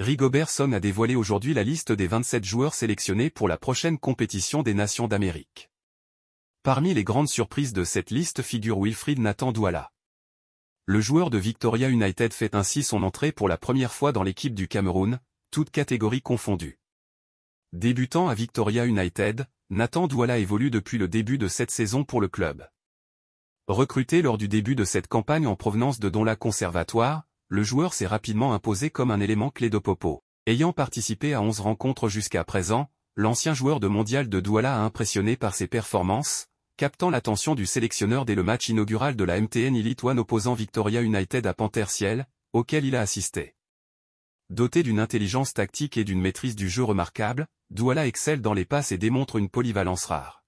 Rigobert Song a dévoilé aujourd'hui la liste des 27 joueurs sélectionnés pour la prochaine compétition des Nations d'Amérique. Parmi les grandes surprises de cette liste figure Wilfried Nathan Douala. Le joueur de Victoria United fait ainsi son entrée pour la première fois dans l'équipe du Cameroun, toutes catégories confondues. Débutant à Victoria United, Nathan Douala évolue depuis le début de cette saison pour le club. Recruté lors du début de cette campagne en provenance de Donla Conservatoire, le joueur s'est rapidement imposé comme un élément clé de Popo. Ayant participé à 11 rencontres jusqu'à présent, l'ancien joueur de mondial de Douala a impressionné par ses performances, captant l'attention du sélectionneur dès le match inaugural de la MTN Elite One opposant Victoria United à Panthère Ciel, auquel il a assisté. Doté d'une intelligence tactique et d'une maîtrise du jeu remarquable, Douala excelle dans les passes et démontre une polyvalence rare.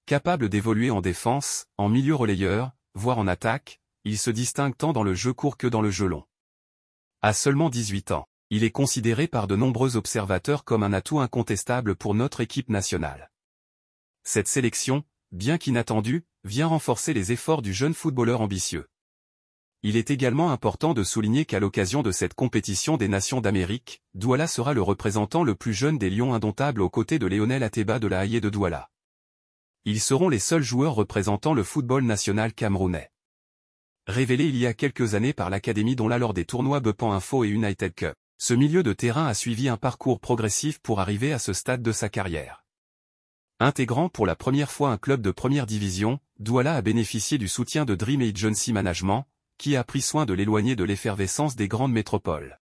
Capable d'évoluer en défense, en milieu relayeur, voire en attaque, il se distingue tant dans le jeu court que dans le jeu long. À seulement 18 ans, il est considéré par de nombreux observateurs comme un atout incontestable pour notre équipe nationale. Cette sélection, bien qu'inattendue, vient renforcer les efforts du jeune footballeur ambitieux. Il est également important de souligner qu'à l'occasion de cette compétition des Nations d'Amérique, Douala sera le représentant le plus jeune des Lions indomptables aux côtés de Lionel Ateba de la Haye de Douala. Ils seront les seuls joueurs représentant le football national camerounais. Révélé il y a quelques années par l'Académie Donla lors des tournois Bepan Info et United Cup, ce milieu de terrain a suivi un parcours progressif pour arriver à ce stade de sa carrière. Intégrant pour la première fois un club de première division, Douala a bénéficié du soutien de Dream Agency Management, qui a pris soin de l'éloigner de l'effervescence des grandes métropoles.